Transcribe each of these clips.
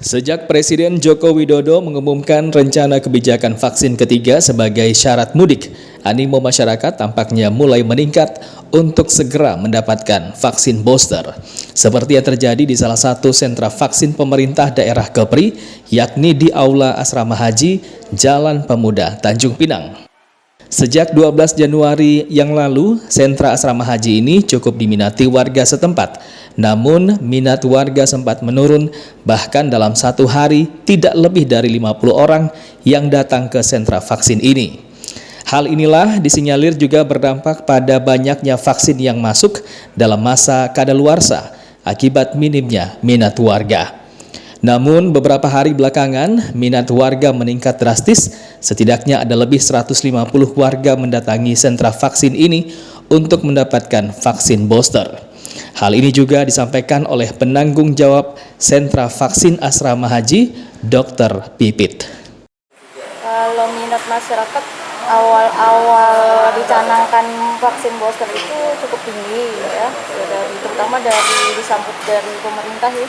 Sejak Presiden Joko Widodo mengumumkan rencana kebijakan vaksin ketiga sebagai syarat mudik, animo masyarakat tampaknya mulai meningkat untuk segera mendapatkan vaksin booster. Seperti yang terjadi di salah satu sentra vaksin pemerintah daerah Kepri, yakni di Aula Asrama Haji, Jalan Pemuda, Tanjung Pinang. Sejak 12 Januari yang lalu, sentra asrama haji ini cukup diminati warga setempat. Namun, minat warga sempat menurun, bahkan dalam satu hari tidak lebih dari 50 orang yang datang ke sentra vaksin ini. Hal inilah disinyalir juga berdampak pada banyaknya vaksin yang masuk dalam masa kadaluarsa akibat minimnya minat warga. Namun beberapa hari belakangan minat warga meningkat drastis, setidaknya ada lebih 150 warga mendatangi sentra vaksin ini untuk mendapatkan vaksin booster. Hal ini juga disampaikan oleh penanggung jawab sentra vaksin asrama haji, Dr. Pipit. Kalau minat masyarakat awal-awal dicanangkan vaksin booster itu cukup tinggi ya, terutama disambut dari pemerintah ya,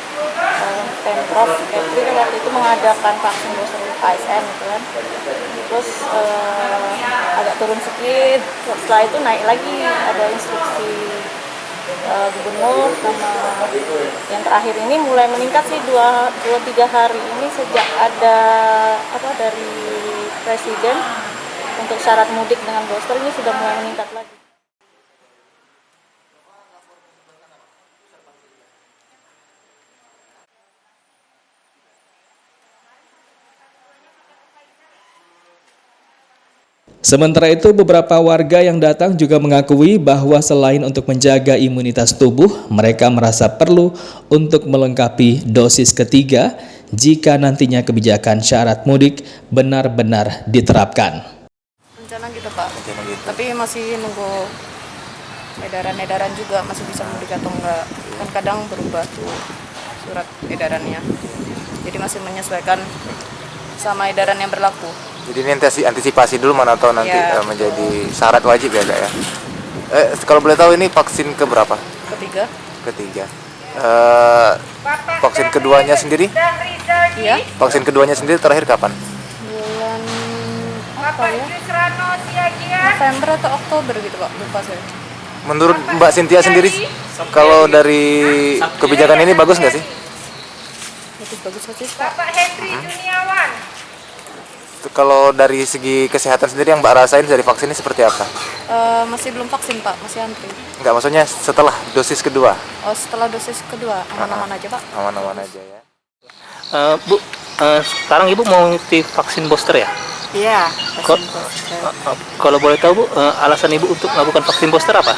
Pemprov Kepri kan waktu itu mengadakan vaksin booster ASN gitu kan, terus agak turun sedikit, setelah itu naik lagi, ada instruksi gubernur sama yang terakhir ini mulai meningkat sih 2-3 hari ini sejak ada dari presiden untuk syarat mudik dengan booster ini sudah mulai meningkat lagi. Sementara itu, beberapa warga yang datang juga mengakui bahwa selain untuk menjaga imunitas tubuh, mereka merasa perlu untuk melengkapi dosis ketiga jika nantinya kebijakan syarat mudik benar-benar diterapkan. Rencana gitu Pak, tapi masih nunggu edaran-edaran juga, masih bisa mudik atau enggak, kan kadang berubah tuh surat edarannya, jadi masih menyesuaikan sama edaran yang berlaku. Jadi ini antisipasi dulu mana tahu nanti ya, menjadi syarat wajib ya Kak ya. Kalau boleh tahu ini vaksin keberapa? Ketiga. Vaksin keduanya sendiri? Iya. Vaksin keduanya sendiri terakhir kapan? Bulan apa ya? November atau Oktober gitu Pak, lupa saya. Menurut Mbak Cynthia sendiri, kalau dari kebijakan ini bagus nggak sih? Bagus Pak. Bapak Hendri Juniawan. Kalau dari segi kesehatan sendiri yang Mbak rasain dari vaksin ini seperti apa? Masih belum vaksin Pak, masih antri. Enggak, maksudnya setelah dosis kedua? Oh, setelah dosis kedua, aman-aman aja Pak. Aman-aman aja ya. Bu, sekarang Ibu mau ngikuti vaksin booster ya? Iya, vaksin booster. Kalau boleh tahu Bu, alasan Ibu untuk melakukan vaksin booster apa?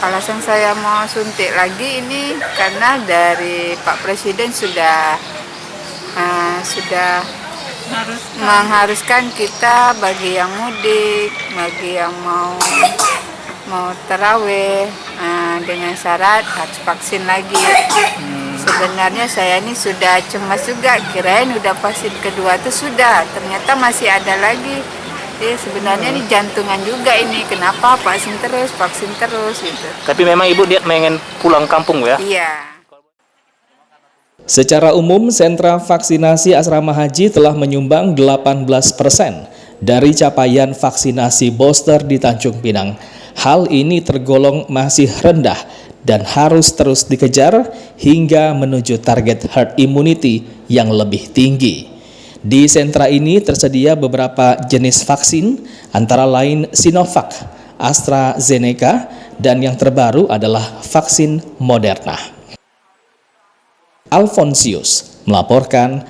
Alasan saya mau suntik lagi ini karena dari Pak Presiden sudah mengharuskan kita bagi yang mudik, bagi yang mau tarawih dengan syarat harus vaksin lagi. Sebenarnya saya ini sudah cemas juga, kirain udah vaksin kedua itu sudah, ternyata masih ada lagi. Sebenarnya ini jantungan juga ini, kenapa vaksin terus gitu. Tapi memang Ibu dia pengen pulang kampung ya? Iya. Secara umum, sentra vaksinasi asrama haji telah menyumbang 18% dari capaian vaksinasi booster di Tanjung Pinang. Hal ini tergolong masih rendah dan harus terus dikejar hingga menuju target herd immunity yang lebih tinggi. Di sentra ini tersedia beberapa jenis vaksin, antara lain Sinovac, AstraZeneca, dan yang terbaru adalah vaksin Moderna. Alfonsius melaporkan